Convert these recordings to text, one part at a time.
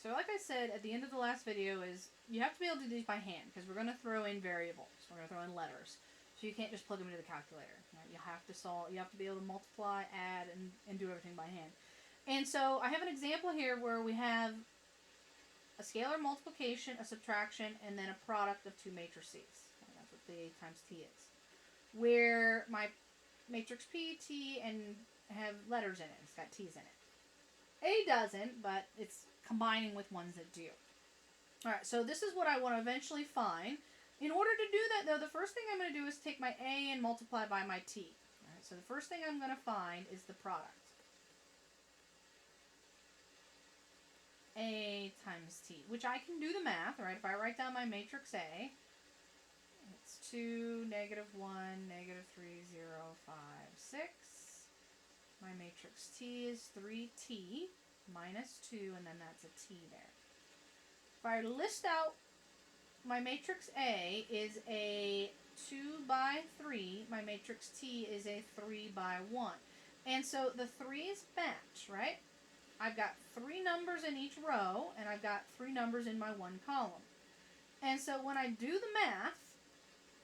So like I said at the end of the last video is you have to be able to do these by hand because we're going to throw in variables. We're going to throw in letters. So you can't just plug them into the calculator. Right? You have to solve. You have to be able to multiply, add, and do everything by hand. And so I have an example here where we have a scalar multiplication, a subtraction, and then a product of two matrices. That's what the A times T is. Where my matrix P, T, and have letters in it. It's got T's in it. A doesn't, but it's combining with ones that do. Alright, so this is what I want to eventually find. In order to do that, though, the first thing I'm going to do is take my A and multiply by my T. Alright, so the first thing I'm going to find is the product. A times T, which I can do the math, right? If I write down my matrix A, it's 2, negative 1, negative 3, 0, 5, 6. My matrix T is 3T minus 2, and then that's a T there. If I list out my matrix A is a 2 by 3, my matrix T is a 3 by 1. And so the 3's match, right? I've got 3 numbers in each row, and I've got 3 numbers in my one column. And so when I do the math,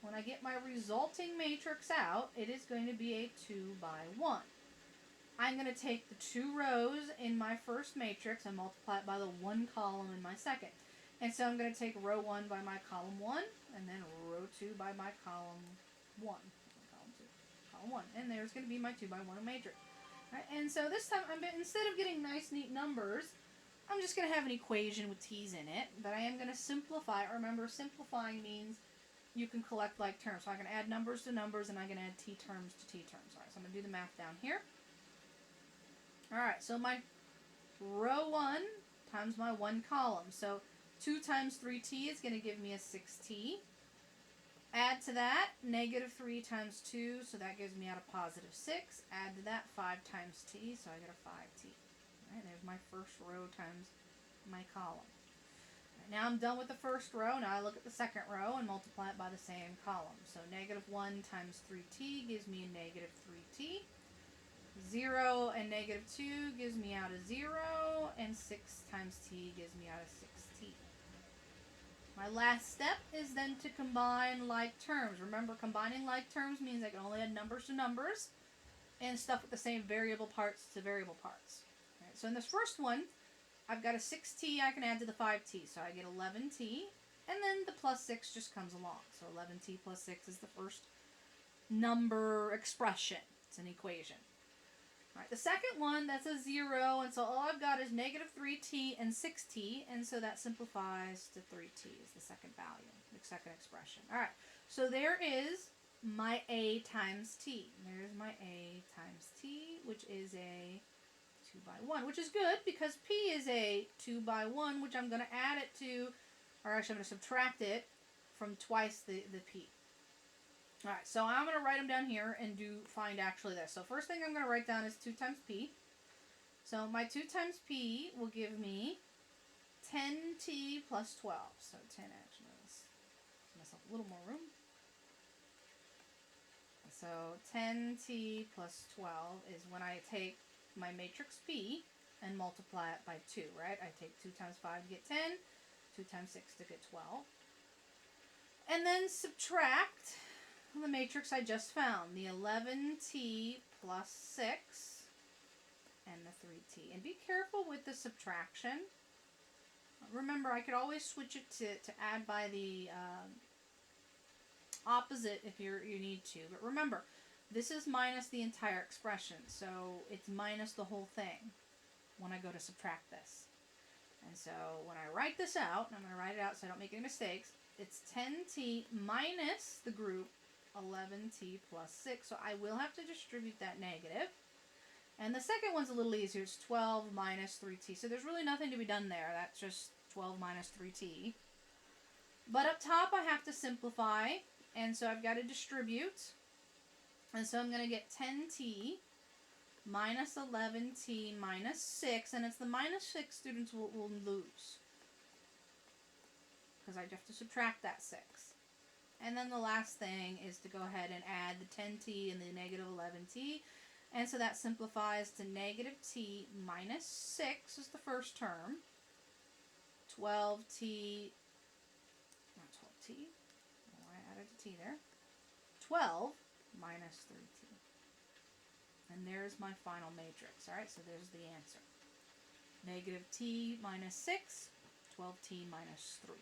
when I get my resulting matrix out, it is going to be a 2 by 1. I'm going to take the 2 rows in my first matrix and multiply it by the 1 column in my second. And so I'm going to take row 1 by my column 1, and then row 2 by my column 1. Column 1. And there's going to be my 2 by 1 matrix. Right? And so this time, instead of getting nice, neat numbers, I'm just going to have an equation with T's in it. But I am going to simplify it. Remember, simplifying means you can collect like terms. So I can add numbers to numbers, and I can add T terms to T terms. All right, so I'm going to do the math down here. All right, so my row 1 times my 1 column. So 2 times 3T is going to give me a 6T. Add to that, negative 3 times 2, so that gives me out a positive 6. Add to that, 5 times T, so I get a 5T. All right, there's my first row times my column. Right, now I'm done with the first row. Now I look at the second row and multiply it by the same column. So negative 1 times 3T gives me a negative 3T. 0 and negative 2 gives me out a 0, and 6 times T gives me out a 6T. My last step is then to combine like terms. Remember, combining like terms means I can only add numbers to numbers and stuff with the same variable parts to variable parts. Right, so in this first one, I've got a 6T I can add to the 5T, so I get 11T, and then the plus 6 just comes along. So 11T plus 6 is the first number expression. It's an equation. All right, the second one, that's a 0, and so all I've got is negative 3T and 6T, and so that simplifies to 3T is the second value, the second expression. All right, so there is my A times T. There's my A times T, which is a 2 by 1, which is good because P is a 2 by 1, which I'm going to add it to, or actually I'm going to subtract it from twice the P. Alright, so I'm going to write them down here and find actually this. So first thing I'm going to write down is 2 times P. So my 2 times P will give me 10T plus 12. So 10 actually. Let's give myself a little more room. So 10T plus 12 is when I take my matrix P and multiply it by 2, right? I take 2 times 5 to get 10, 2 times 6 to get 12. And then subtract the matrix I just found, the 11T plus 6 and the 3T. And be careful with the subtraction. Remember, I could always switch it to add by the opposite if you need to. But remember, this is minus the entire expression, so it's minus the whole thing when I go to subtract this. And so when I write this out, and I'm going to write it out so I don't make any mistakes, it's 10T minus the group 11T plus 6. So I will have to distribute that negative. And the second one's a little easier. It's 12 minus 3T. So there's really nothing to be done there. That's just 12 minus 3T. But up top I have to simplify. And so I've got to distribute. And so I'm going to get 10T minus 11T minus 6. And it's the minus 6 students will lose, because I have to subtract that 6. And then the last thing is to go ahead and add the 10T and the negative 11T. And so that simplifies to negative T minus 6 is the first term. 12t, not 12t, oh, I added a t there, 12 minus 3t. And there's my final matrix. All right, so there's the answer. Negative t minus 6, 12t minus 3.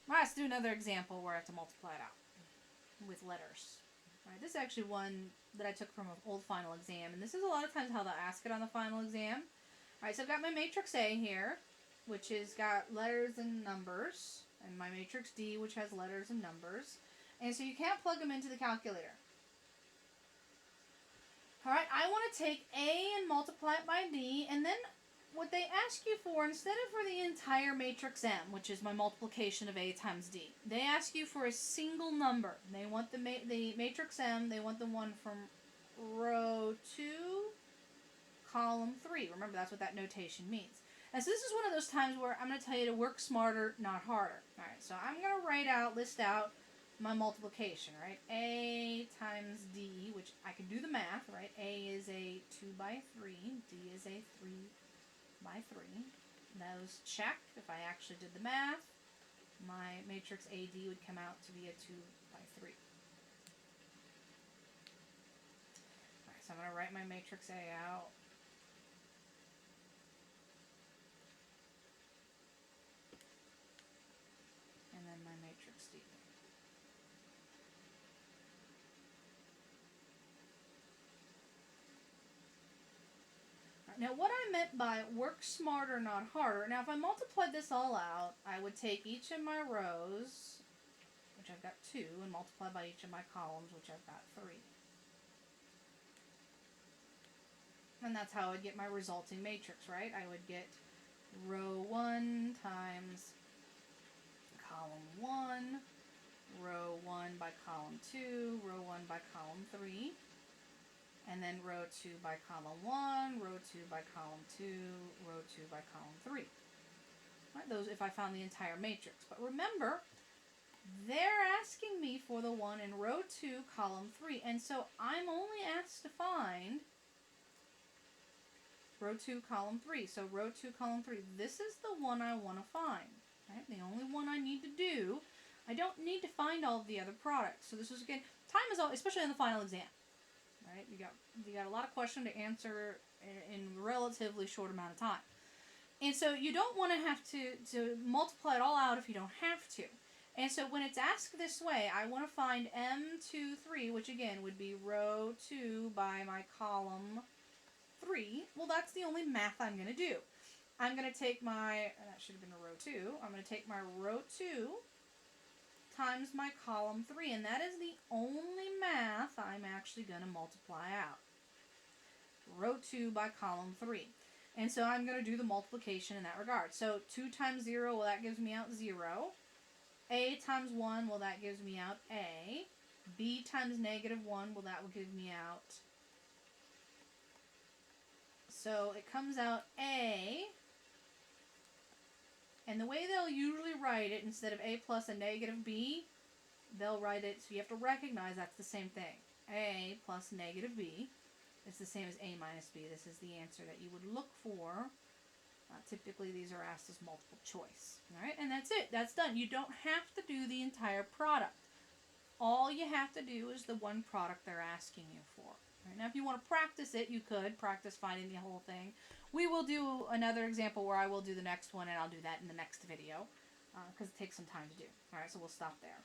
All right, let's do another example where I have to multiply it out with letters. All right, this is actually one that I took from an old final exam, and this is a lot of times how they'll ask it on the final exam. All right, so I've got my matrix A here, which has got letters and numbers, and my matrix D, which has letters and numbers. And so you can't plug them into the calculator. All right, I want to take A and multiply it by D, and then what they ask you for, instead of for the entire matrix M, which is my multiplication of A times D, they ask you for a single number. They want the matrix M, they want the one from row 2, column 3. Remember, that's what that notation means. And so this is one of those times where I'm going to tell you to work smarter, not harder. All right, so I'm going to list out my multiplication, right? A times D, which I can do the math, right? A is a 2 by 3, D is a 3 by 3. Those check. If I actually did the math, my matrix AD would come out to be a 2 by 3. Alright, so I'm going to write my matrix A out. And then my matrix D. Now, what I meant by work smarter, not harder, now if I multiplied this all out, I would take each of my rows, which I've got 2, and multiply by each of my columns, which I've got 3. And that's how I would get my resulting matrix, right? I would get row 1 times column 1, row 1 by column 2, row 1 by column 3. And then row 2 by column 1, row 2 by column 2, row 2 by column 3. Right, those if I found the entire matrix. But remember, they're asking me for the one in row 2, column 3. And so I'm only asked to find row 2, column 3. So row 2, column 3. This is the one I want to find. Right? The only one I need to do. I don't need to find all of the other products. So this is, again, time is all, especially in the final exam. Right? You got a lot of questions to answer in a relatively short amount of time. And so you don't want to have to multiply it all out if you don't have to. And so when it's asked this way, I want to find M23, which again would be row 2 by my column 3. Well, that's the only math I'm going to do. I'm going to take my, that should have been a row 2, I'm going to take my row 2 times my column 3, and that is the only math I'm actually going to multiply out. Row 2 by column 3. And so I'm going to do the multiplication in that regard. So 2 times 0, well, that gives me out 0. A times 1, well, that gives me out A. B times negative 1, well, that will give me out. So it comes out A. And the way they'll usually write it, instead of A plus a negative B, they'll write it, so you have to recognize that's the same thing. A plus negative B is the same as A minus B. This is the answer that you would look for. Typically, these are asked as multiple choice. All right, and that's it. That's done. You don't have to do the entire product. All you have to do is the one product they're asking you for. Right, now, if you want to practice it, you could practice finding the whole thing. We will do another example where I will do the next one, and I'll do that in the next video because it takes some time to do. All right, so we'll stop there.